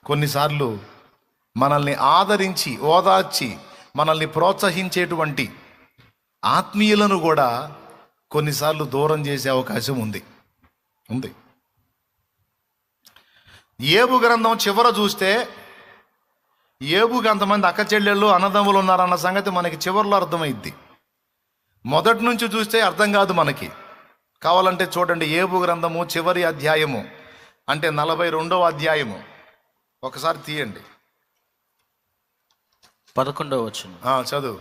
కొన్నిసార్లు మనల్ని ఆదరించి ఓదార్చి మనల్ని ప్రోత్సహించేటువంటి ఆత్మీయులను కూడా కొన్నిసార్లు దూరం చేసే అవకాశం ఉంది. ఏబు గ్రంథం చివర చూస్తే ఏబుకి అంతమంది అక్క చెల్లెళ్ళు అన్నదమ్ములు ఉన్నారన్న సంగతి మనకి చివరిలో అర్థమైద్ది. మొదటి నుంచి చూస్తే అర్థం కాదు మనకి. కావాలంటే చూడండి, ఏబు గ్రంథము చివరి అధ్యాయము, అంటే 42వ అధ్యాయము ఒకసారి తీయండి. 11వ వచనం చదువు.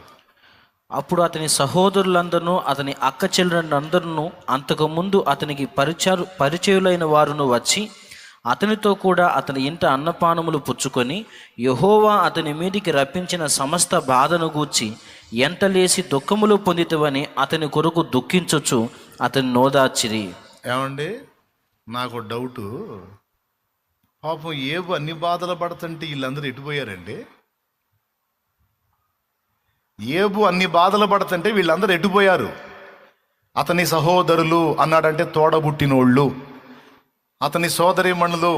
అప్పుడు అతని సహోదరులందరూ అతని అక్క చెల్లెళ్ళందరూ అంతకుముందు అతనికి పరిచయులైన వారును వచ్చి అతనితో కూడా అతని ఇంట అన్నపానములు పుచ్చుకొని యెహోవా అతని మీదికి రప్పించిన సమస్త బాధను గూర్చి ఎంత లేసి దుఃఖములు పొందితవని అతని కొరకు దుఃఖించొచ్చు అతని నోదార్చిరి. ఏమండి, నాకు డౌటు, పాపం ఏబు అన్ని బాధలు పడుతుంటే వీళ్ళందరూ ఎటుపోయారండి? ఏబు అన్ని బాధలు పడుతుంటే వీళ్ళందరూ ఎటుపోయారు? అతని సహోదరులు అన్నాడంటే తోడబుట్టినోళ్ళు, అతని సోదరీమణులు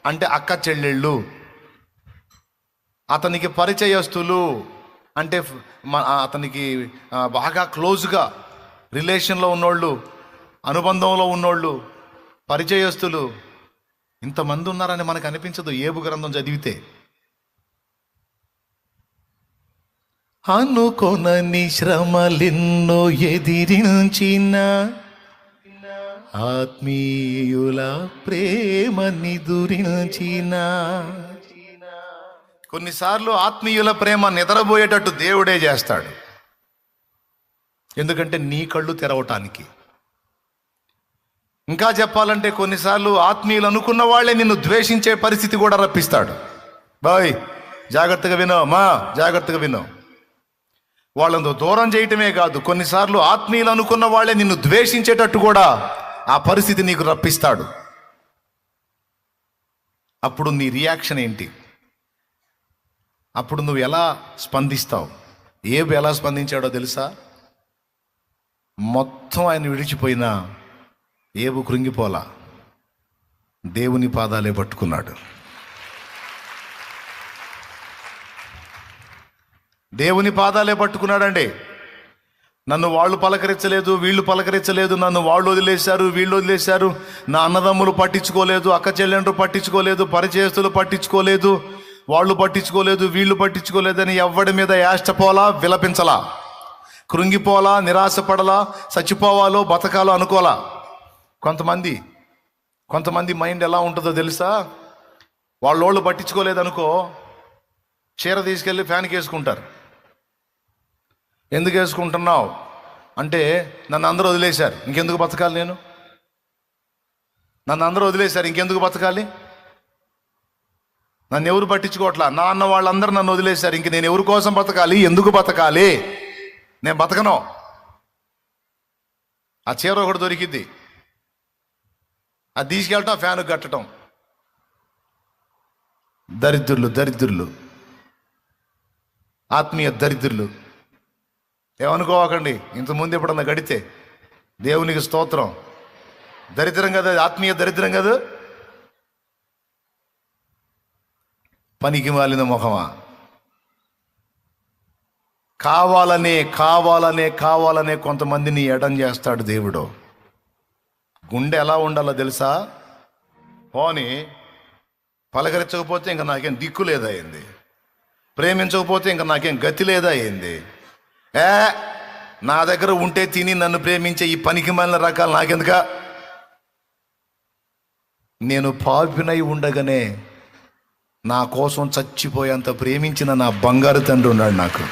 అంటే అక్క చెల్లెళ్ళు, అతనికి పరిచయస్తులు అంటే అతనికి బాగా క్లోజ్గా రిలేషన్లో ఉన్నోళ్ళు, అనుబంధంలో ఉన్నోళ్ళు, పరిచయస్తులు, ఇంతమంది ఉన్నారని మనకు అనిపించదు ఏబు గ్రంథం చదివితే. అనుకొనని శ్రమలెన్నో ఎదిరించిన ఆత్మీయుల ప్రేమ నిదురించిన. కొన్నిసార్లు ఆత్మీయుల ప్రేమ నిద్రపోయేటట్టు దేవుడే చేస్తాడు. ఎందుకంటే నీ కళ్ళు తెరవటానికి. ఇంకా చెప్పాలంటే కొన్నిసార్లు ఆత్మీయులు అనుకున్న వాళ్ళే నిన్ను ద్వేషించే పరిస్థితి కూడా రప్పిస్తాడు. బాయ్ జాగ్రత్తగా వినో, మా జాగ్రత్తగా వినో. వాళ్ళను దూరం చేయటమే కాదు, కొన్నిసార్లు ఆత్మీయులు అనుకున్న వాళ్ళే నిన్ను ద్వేషించేటట్టు కూడా ఆ పరిస్థితి నీకు రప్పిస్తాడు. అప్పుడు నీ రియాక్షన్ ఏంటి? అప్పుడు నువ్వు ఎలా స్పందిస్తావు? ఏబు ఎలా స్పందించాడో తెలుసా? మొత్తం ఆయన విడిచిపోయినా ఏబు కృంగిపోలా, దేవుని పాదాలే పట్టుకున్నాడు. దేవుని పాదాలే పట్టుకున్నాడండి. నన్ను వాళ్ళు పలకరించలేదు, వీళ్ళు పలకరించలేదు, నన్ను వాళ్ళు వదిలేశారు, వీళ్ళు వదిలేశారు, నా అన్నదమ్ములు పట్టించుకోలేదు, అక్క చెల్లెండ్రు పట్టించుకోలేదు, పరిచయస్తులు పట్టించుకోలేదు, వాళ్ళు పట్టించుకోలేదు, వీళ్ళు పట్టించుకోలేదని ఎవ్వడి మీద యాష్టపోలా, విలపించలా, కృంగిపోలా, నిరాశపడలా, చచ్చిపోవాలో బతకాలో అనుకోలా. కొంతమంది మైండ్ ఎలా ఉంటుందో తెలుసా? వాళ్ళోళ్ళు పట్టించుకోలేదనుకో, చీర తీసుకెళ్ళి ఫ్యాన్కి వేసుకుంటారు. ఎందుకు వేసుకుంటున్నావు అంటే, నన్ను అందరూ వదిలేశారు, ఇంకెందుకు బతకాలి నేను? నన్ను అందరూ వదిలేశారు, ఇంకెందుకు బతకాలి? నన్ను ఎవరు పట్టించుకోవట్లా, నా అన్న వాళ్ళందరూ నన్ను వదిలేశారు, ఇంక నేను ఎవరి కోసం బతకాలి, ఎందుకు బతకాలి? నేను బతకను. ఆ చీర ఒకటి దొరికిద్ది, అది తీసుకెళ్ళటం, ఫ్యాన్కి కట్టడం. దరిద్రులు, ఆత్మీయ దరిద్రులు. ఏమనుకోవకండి, ఇంతకుముందు ఎప్పుడన్నా గడితే దేవునికి స్తోత్రం. దరిద్రం కదా, ఆత్మీయ దరిద్రం కదా. పనికి మాలిన మొహమా. కావాలనే కొంతమందిని ఎడం చేస్తాడు దేవుడు. గుండె ఎలా ఉండాలో తెలుసా? పోని పలకరించకపోతే ఇంకా నాకేం దిక్కు లేదా అయింది, ప్రేమించకపోతే ఇంకా నాకేం గతి లేదా అయింది, నా దగ్గర ఉంటే తిని నన్ను ప్రేమించే ఈ పనికి మాలిన రకాలు నాకెందుక? నేను పాపినై ఉండగానే నా కోసం చచ్చిపోయేంత ప్రేమించిన నా బంగారు తండ్రి ఉన్నాడు నాకు.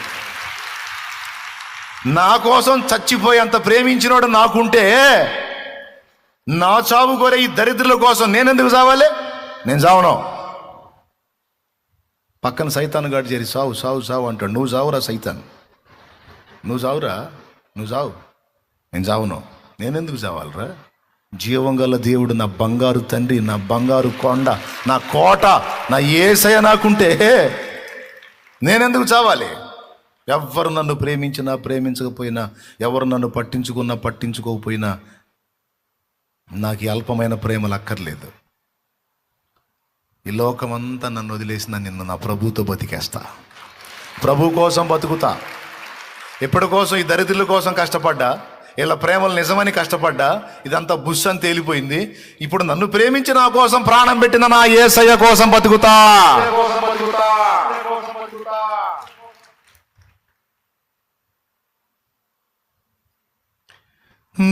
నా కోసం చచ్చిపోయేంత ప్రేమించినోడు నాకుంటే, నా చావు కోరే ఈ దరిద్రుల కోసం నేనెందుకు చావాలి? నేను చావను. పక్కన సైతాన్ గాడు చేరి సావు అంటాడు. నువ్వు చావురా సైతాన్, నువ్వు చావురా, నువ్వు చావు, నేను చావును. నేనెందుకు చావాలరా? జీవం గల దేవుడు, నా బంగారు తండ్రి, నా బంగారు కొండ, నా కోట, నా యేసయ్య నాకుంటే నేనెందుకు చావాలి? ఎవరు నన్ను ప్రేమించినా ప్రేమించకపోయినా, ఎవరు నన్ను పట్టించుకున్నా పట్టించుకోకపోయినా నాకు ఈ అల్పమైన ప్రేమలు అక్కర్లేదు. ఈ లోకమంతా నన్ను వదిలేసిన నిన్ను నా ప్రభుతో బతికేస్తా, ప్రభు కోసం బతుకుతా. ఎప్పటి కోసం? ఈ దరిద్రుల కోసం కష్టపడ్డా, ఇలా ప్రేమలు నిజమని కష్టపడ్డా, ఇదంతా బుస్ అని తేలిపోయింది. ఇప్పుడు నన్ను ప్రేమించి నా కోసం ప్రాణం పెట్టిన నా యేసయ్య కోసం బతుకుతా.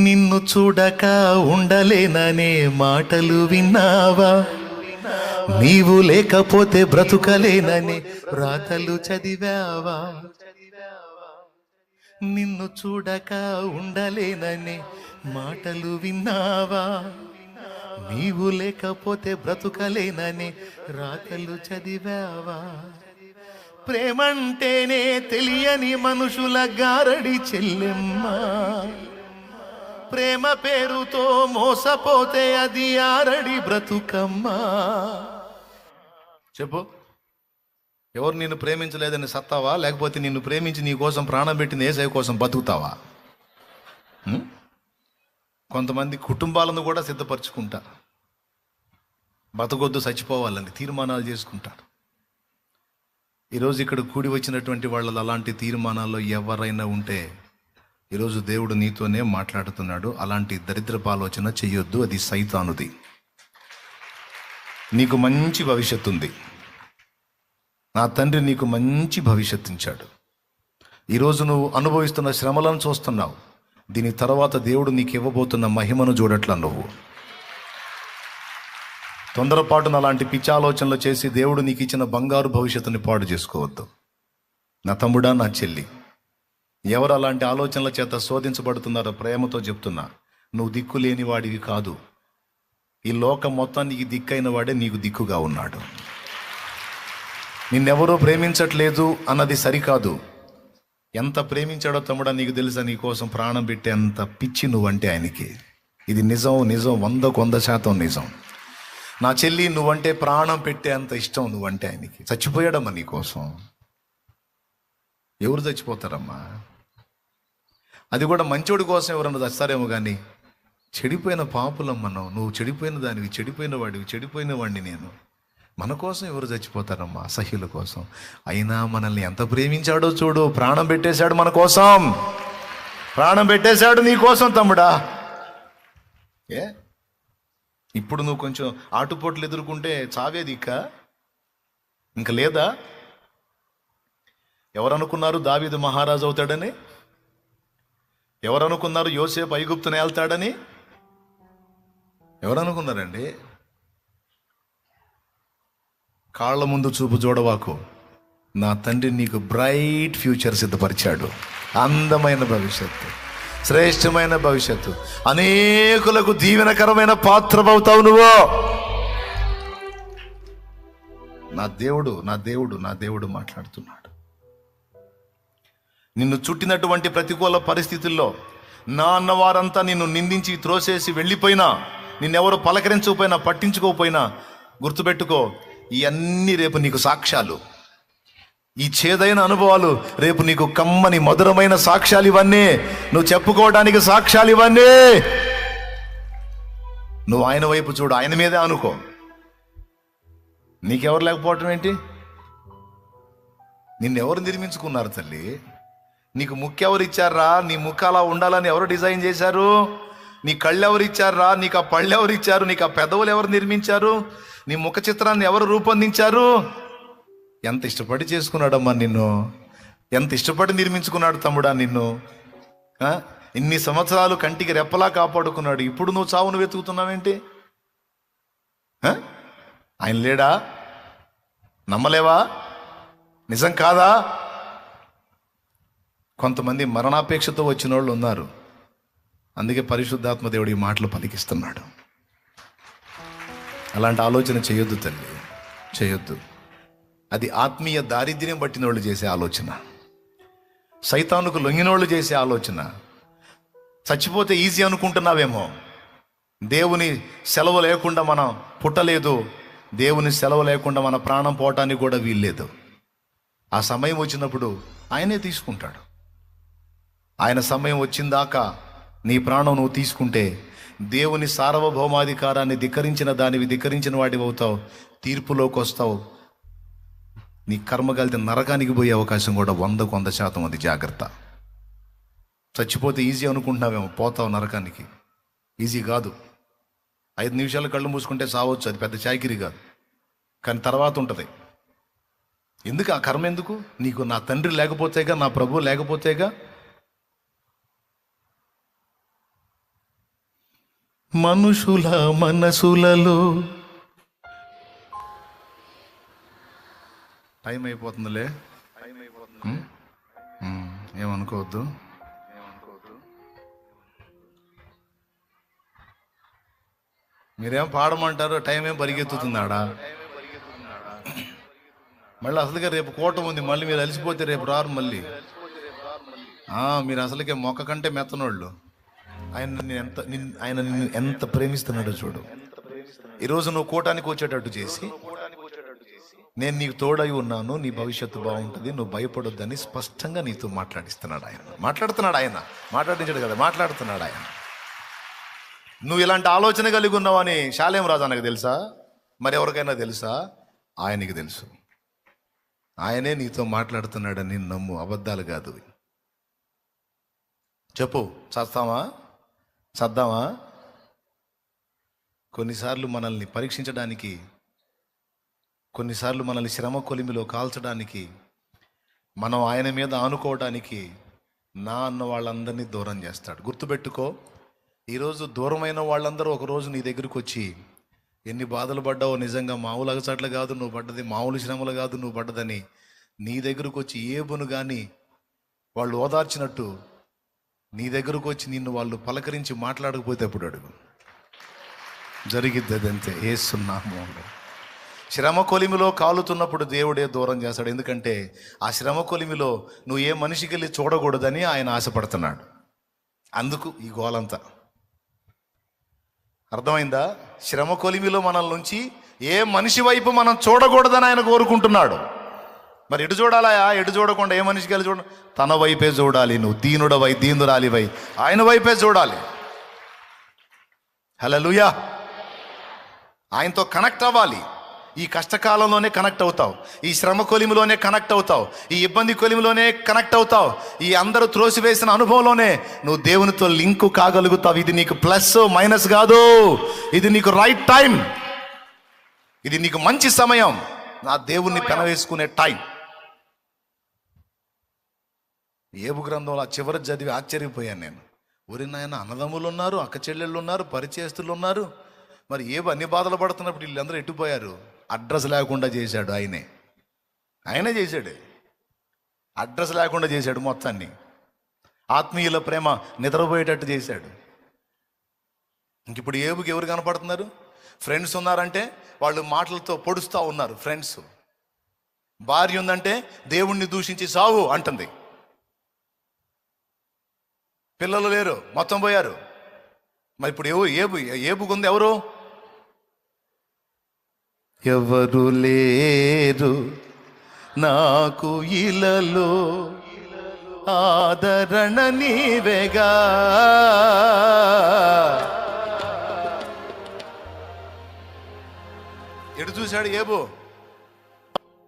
నిన్ను చూడక ఉండలేననే మాటలు విన్నావా? నీవు లేకపోతే బ్రతుకలేననే రాతలు చదివావా? నిన్ను చూడక ఉండలేననే మాటలు విన్నావా? నీవు లేకపోతే బ్రతుకలేననే రాతలు చదివావా? ప్రేమంటేనే తెలియని మనుషుల గారడి చెల్లెమ్మా, ప్రేమ పేరుతో మోసపోతే అది ఆరడి బ్రతుకమ్మా. చెప్పు, ఎవరు నిన్ను ప్రేమించలేదని సత్తావా? లేకపోతే నిన్ను ప్రేమించి నీ కోసం ప్రాణం పెట్టిన యేసయ్య కోసం బతుకుతావా? కొంతమంది కుటుంబాలను కూడా సిద్ధపరచుకుంటారు, బతకొద్దు చచ్చిపోవాలని తీర్మానాలు చేసుకుంటారు. ఈరోజు ఇక్కడ కూడి వచ్చినటువంటి వాళ్ళు అలాంటి తీర్మానాల్లో ఎవరైనా ఉంటే ఈరోజు దేవుడు నీతోనే మాట్లాడుతున్నాడు. అలాంటి దరిద్రపు ఆలోచన చెయ్యొద్దు, అది సైతానుది. నీకు మంచి భవిష్యత్తు ఉంది. నా తండ్రి నీకు మంచి భవిష్యత్తు ఇచ్చాడు. ఈరోజు నువ్వు అనుభవిస్తున్న శ్రమలను చూస్తున్నావు, దీని తర్వాత దేవుడు నీకు ఇవ్వబోతున్న మహిమను చూడట్లా. నువ్వు తొందరపాటున అలాంటి పిచ్చి ఆలోచనలు చేసి దేవుడు నీకు ఇచ్చిన బంగారు భవిష్యత్తుని పాడు చేసుకోవద్దు. నా తమ్ముడా, నా చెల్లి, ఎవరు అలాంటి ఆలోచనల చేత శోధించబడుతున్నారో ప్రేమతో చెప్తున్నా, నువ్వు దిక్కు లేని వాడివి కాదు. ఈ లోకం మొత్తానికి దిక్కైన వాడే నీకు దిక్కుగా ఉన్నాడు. నిన్నెవరూ ప్రేమించట్లేదు అన్నది సరికాదు. ఎంత ప్రేమించాడో తమ్ముడా నీకు తెలుసా? నీ కోసం ప్రాణం పెట్టే అంత పిచ్చి నువ్వంటే ఆయనకి. ఇది నిజం, 100% నిజం. నా చెల్లి, నువ్వంటే ప్రాణం పెట్టే అంత ఇష్టం నువ్వంటే ఆయనకి. చచ్చిపోయాడమ్మా నీ కోసం. ఎవరు చచ్చిపోతారమ్మా? అది కూడా మంచోడి కోసం ఎవరన్నా చస్తారేమో కానీ చెడిపోయిన పాపులమ్మను, నువ్వు చెడిపోయిన దానివి, చెడిపోయిన వాడివి, చెడిపోయిన వాడిని నేను. మన కోసం ఎవరు చచ్చిపోతారమ్మా? అసహ్యుల కోసం. అయినా మనల్ని ఎంత ప్రేమించాడో చూడు. ప్రాణం పెట్టేశాడు మన కోసం, ప్రాణం పెట్టేశాడు నీ కోసం తమ్ముడా. ఇప్పుడు నువ్వు కొంచెం ఆటుపోట్లు ఎదుర్కొంటే చావే దిక్క ఇంక లేదా? ఎవరనుకున్నారు దావీదు మహారాజు అవుతాడని? ఎవరనుకున్నారు యోసేపు ఐగుప్తుని ఏల్తాడని? ఎవరనుకున్నారండి? కాళ్ళ ముందు చూపు చూడవాకు. నా తండ్రి నీకు బ్రైట్ ఫ్యూచర్ సిద్ధపరిచాడు. అందమైన భవిష్యత్తు, శ్రేష్టమైన భవిష్యత్తు, అనేకులకు దీవెనకరమైన పాత్రమవుతావు నువ్వు. నా దేవుడు మాట్లాడుతున్నాడు. నిన్ను చుట్టినటువంటి ప్రతికూల పరిస్థితుల్లో నా అన్నవారంతా నిన్ను నిందించి త్రోసేసి వెళ్ళిపోయినా, నిన్నెవరు పలకరించకపోయినా, పట్టించుకోకపోయినా, గుర్తుపెట్టుకో, ఇవన్నీ రేపు నీకు సాక్ష్యాలు. ఈ చేదైన అనుభవాలు రేపు నీకు కమ్మని మధురమైన సాక్ష్యాలు. ఇవన్నీ నువ్వు చెప్పుకోవడానికి సాక్ష్యాలు. ఇవన్నీ నువ్వు ఆయన వైపు చూడు, ఆయన మీదే అనుకో. నీకెవరు లేకపోవటం ఏంటి? నిన్నెవరు నిర్మించుకున్నారు తల్లి? నీకు ముక్కు ఎవరు ఇచ్చారా? నీ ముక్కు అలా ఉండాలని ఎవరు డిజైన్ చేశారు? నీ కళ్ళు ఎవరు ఇచ్చారా? నీకు ఆ పళ్ళు ఎవరు ఇచ్చారు? నీకు ఆ పెదవులు ఎవరు నిర్మించారు? నీ ముఖ చిత్రాన్ని ఎవరు రూపొందించారు? ఎంత ఇష్టపడి చేసుకున్నాడమ్మా నిన్ను, ఎంత ఇష్టపడి నిర్మించుకున్నాడు తమ్ముడా నిన్ను. ఇన్ని సంవత్సరాలు కంటికి రెప్పలా కాపాడుకున్నాడు. ఇప్పుడు నువ్వు చావును వెతుకుతున్నావేంటి? ఆయన లేడా? నమ్మలేవా? నిజం కాదా? కొంతమంది మరణాపేక్షతో వచ్చిన వాళ్ళు ఉన్నారు. అందుకే పరిశుద్ధాత్మ దేవుడు ఈ మాటలు పలికిస్తున్నాడు. అలాంటి ఆలోచన చేయొద్దు తల్లి, చేయొద్దు. అది ఆత్మీయ దారిద్ర్యం పట్టిన వాళ్ళు చేసే ఆలోచన, సైతానుకు లొంగినోళ్ళు చేసే ఆలోచన. చచ్చిపోతే ఈజీ అనుకుంటున్నావేమో. దేవుని సెలవు లేకుండా మనం పుట్టలేదు, దేవుని సెలవు లేకుండా మన ప్రాణం పోవటానికి కూడా వీల్లేదు. ఆ సమయం వచ్చినప్పుడు ఆయనే తీసుకుంటాడు. ఆయన సమయం వచ్చిందాకా నీ ప్రాణం నువ్వు తీసుకుంటే దేవుని సార్వభౌమాధికారాన్ని ధిక్కరించిన దానివి, ధిక్కరించిన వాడివి అవుతావు. తీర్పులోకి వస్తావు. నీ కర్మ కలిసి నరకానికి పోయే అవకాశం కూడా 100% అది. జాగ్రత్త. చచ్చిపోతే ఈజీ అనుకుంటున్నావేమో, పోతావు నరకానికి. ఈజీ కాదు. 5 నిమిషాలు కళ్ళు మూసుకుంటే సావచ్చు, అది పెద్ద చాకిరీ కాదు. కానీ తర్వాత ఉంటుంది. ఎందుకు ఆ కర్మ? ఎందుకు? నీకు నా తండ్రి లేకపోతేగా, నా ప్రభు లేకపోతేగా. మనుషుల మనసులలో టైం అయిపోతుందిలే, ఏమనుకోవద్దు. మీరేం పాడమంటారు, టైం ఏం పరిగెత్తుతుందాడా? మళ్ళీ అసలుగా రేపు కూటమి ఉంది, మళ్ళీ మీరు అలసిపోతే రేపు రారు మళ్ళీ. మీరు అసలుకే మొక్క కంటే మెత్తనోళ్ళు. ఆయన నిన్ను ఎంత ప్రేమిస్తున్నాడో చూడు. ఈరోజు నువ్వు కూటానికి వచ్చేటట్టు చేసి, నేను నీకు తోడై ఉన్నాను, నీ భవిష్యత్తు బాగుంటుంది, నువ్వు భయపడొద్దని స్పష్టంగా నీతో మాట్లాడిస్తున్నాడు ఆయన. మాట్లాడించాడు కదా, మాట్లాడుతున్నాడు ఆయన. నువ్వు ఇలాంటి ఆలోచన కలిగి ఉన్నావని శాలేం రాజు అనకు తెలుసా? మరి ఎవరికైనా తెలుసా? ఆయనకి తెలుసు. ఆయనే నీతో మాట్లాడుతున్నాడని నమ్ము, అబద్ధాలు కాదు. చెప్పు, చద్దామా? కొన్నిసార్లు మనల్ని పరీక్షించడానికి, కొన్నిసార్లు మనల్ని శ్రమ కొలిమిలో కాల్చడానికి, మనం ఆయన మీద ఆనుకోవడానికి నా అన్న వాళ్ళందరినీ దూరం చేస్తాడు. గుర్తుపెట్టుకో, ఈరోజు దూరమైన వాళ్ళందరూ ఒకరోజు నీ దగ్గరికి వచ్చి, ఎన్ని బాధలు పడ్డావో, నిజంగా మామూలు అగచాట్లు కాదు నువ్వు పడ్డది, మామూలు శ్రమలు కాదు నువ్వు పడ్డదని నీ దగ్గరకు వచ్చి ఏబును కానీ వాళ్ళు ఓదార్చినట్టు నీ దగ్గరకు వచ్చి నిన్ను వాళ్ళు పలకరించి మాట్లాడకపోతే ఎప్పుడు అడుగు. జరిగిద్ది అదంతే. ఏసునామములో శ్రమ కొలిమిలో కాలుతున్నప్పుడు దేవుడే దూరం చేస్తాడు. ఎందుకంటే ఆ శ్రమ కొలిమిలో నువ్వు ఏ మనిషికి వెళ్ళి చూడకూడదని ఆయన ఆశపడుతున్నాడు. అందుకు ఈ గోలంతా. అర్థమైందా? శ్రమ కొలిమిలో మనల్ నుంచి ఏ మనిషి వైపు మనం చూడకూడదని ఆయన కోరుకుంటున్నాడు. మరి ఎటు చూడాలా? ఎటు చూడకుండా ఏ మనిషికి వెళ్ళి చూడ, తన వైపే చూడాలి. నువ్వు దీనుడవై, దీనురాలివై ఆయన వైపే చూడాలి. హల్లెలూయా. ఆయనతో కనెక్ట్ అవ్వాలి. ఈ కష్టకాలంలోనే కనెక్ట్ అవుతావు, ఈ శ్రమ కొలిమిలోనే కనెక్ట్ అవుతావు, ఈ ఇబ్బంది కొలిమిలోనే కనెక్ట్ అవుతావు, ఈ అందరూ త్రోసివేసిన అనుభవంలోనే నువ్వు దేవునితో లింకు కాగలుగుతావు. ఇది నీకు ప్లస్ మైనస్ కాదు, ఇది నీకు రైట్ టైం, ఇది నీకు మంచి సమయం, నా దేవుణ్ణి పెనవేసుకునే టైం. ఏబు గ్రంథంలో ఆ చివరి చదివి ఆశ్చర్యపోయాను నేను. ఒరి నాయన, అన్నదమ్ములు ఉన్నారు, అక్క చెల్లెళ్ళు ఉన్నారు, పరిచయస్తులు ఉన్నారు, మరి ఏబు అన్ని బాధలు పడుతున్నప్పుడు వీళ్ళందరూ ఎట్టుపోయారు? అడ్రస్ లేకుండా చేశాడు ఆయనే చేశాడు. అడ్రస్ లేకుండా చేశాడు మొత్తాన్ని. ఆత్మీయుల ప్రేమ నిద్రపోయేటట్టు చేశాడు. ఇంక ఇప్పుడు ఏబుకి ఎవరు కనపడుతున్నారు? ఫ్రెండ్స్ ఉన్నారంటే వాళ్ళు మాటలతో పొడుస్తూ ఉన్నారు ఫ్రెండ్స్. భార్య ఉందంటే దేవుణ్ణి దూషించి సావు అంటుంది. పిల్లలు లేరు, మొత్తం పోయారు. మరి ఇప్పుడు ఏబుకుంది ఎవరు? ఎవరు లేరు నాకు ఇలలో, ఆదరణ నీవేగా. ఎటు చూశాడు ఏబు?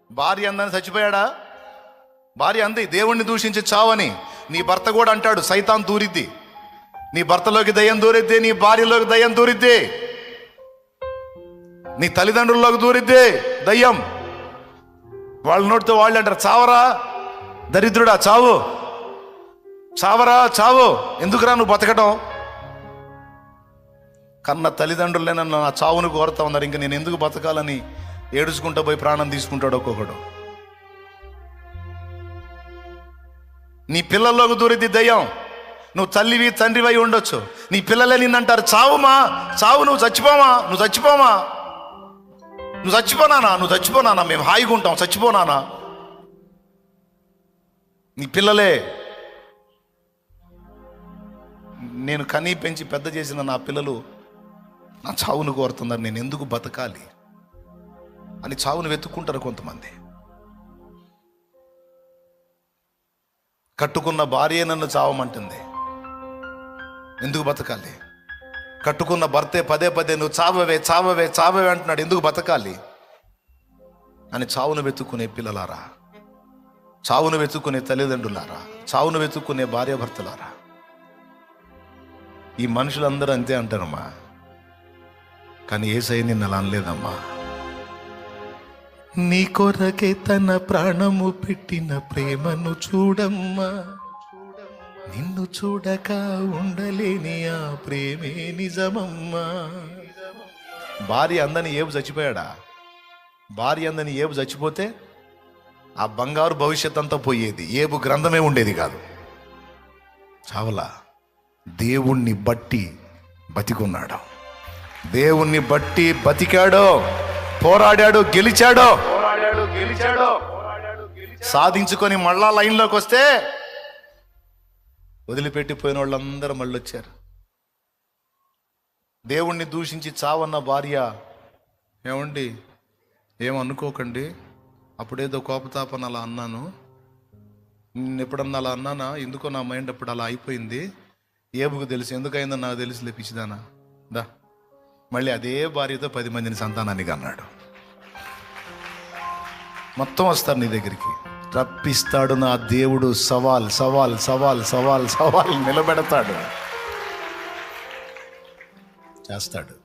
భార్య అందని చచ్చిపోయాడా? భార్య అంది దేవుణ్ణి దూషించి చావని. నీ భర్త కూడా అంటాడు సైతాన్ దూరిద్ది, నీ భర్తలోకి దయ్యం దూరిద్ది, నీ భార్యలోకి దయ్యం దూరిద్ది, నీ తల్లిదండ్రుల్లోకి దూరిద్ది దయ్యం. వాళ్ళ నోటితో వాళ్ళు అంటారు, చావరా దరిద్రుడా, చావు, చావరా చావు, ఎందుకురా నువ్వు బతకటం? కన్న తల్లిదండ్రులే నన్ను ఆ చావును కోరుతా ఉన్నారు, ఇంక నేను ఎందుకు బతకాలని ఏడుచుకుంటూ పోయి ప్రాణం తీసుకుంటాడు ఒక్కొక్కడు. నీ పిల్లల్లోకి దూరిద్ది దయ్యం. నువ్వు తల్లివి తండ్రివై ఉండొచ్చు, నీ పిల్లలే నిన్నంటారు చావుమా, చావు, నువ్వు చచ్చిపోమా, నువ్వు చచ్చిపోమా, నువ్వు చచ్చిపోనానా, నువ్వు చచ్చిపోనానా, మేము హాయిగా ఉంటాం, చచ్చిపోనానా. నీ పిల్లలే. నేను కనీ పెంచి పెద్ద చేసిన నా పిల్లలు నా చావును కోరుతున్నారు, నేను ఎందుకు బతకాలి అని చావును వెతుక్కుంటారు కొంతమంది. కట్టుకున్న భార్య నన్ను చావమంటుంది, ఎందుకు బతకాలి? కట్టుకున్న భర్తే పదే పదే నువ్వు చావవే చావవే చావవే అంటున్నాడు. ఎందుకు బతకాలి అని చావును వెతుక్కునే పిల్లలారా, చావును వెతుక్కునే తల్లిదండ్రులారా, చావును వెతుక్కునే భార్యాభర్తలారా, ఈ మనుషులందరూ అంతే అంటారమ్మా. కానీ యేసయ్య నిన్ను అలా అనలేదమ్మా. నీ కొరకే తన ప్రాణము పెట్టిన ప్రేమను చూడమ్మా, నిన్ను చూడక ఉండలేని ఆ ప్రేమే నిజమమ్మా. భార్య అందని ఏబు చచ్చిపోయాడా? భార్య అందని ఏబు చచ్చిపోతే ఆ బంగారు భవిష్యత్ అంతా పోయేది, ఏబు గ్రంథమే ఉండేది కాదు. చావలా. దేవుణ్ణి బట్టి బతికున్నాడు, దేవుణ్ణి బట్టి బతికాడో, పోరాడాడు, గెలిచాడో, సాధించుకొని మళ్ళా లైన్లోకి వస్తే వదిలిపెట్టిపోయిన వాళ్ళందరూ మళ్ళీ వచ్చారు. దేవుణ్ణి దూషించి చావన్న భార్య, ఏమండి ఏమనుకోకండి, అప్పుడేదో కోపతాపన అలా అన్నాను, నేను ఎప్పుడన్నా అలా అన్నానా, ఎందుకో నా మైండ్ అప్పుడు అలా అయిపోయింది, ఏబుకు తెలుసు, ఎందుకైందో నాకు తెలిసి లేపించిదానా దా. మళ్ళీ అదే భార్యతో 10 మందిని సంతానానికి అన్నాడు. మొత్తం వస్తారు నీ దగ్గరికి, రప్పిస్తాడు నా దేవుడు. సవాల్ సవాల్ సవాల్ సవాల్ సవాల్ నిలబెడతాడు, చేస్తాడు.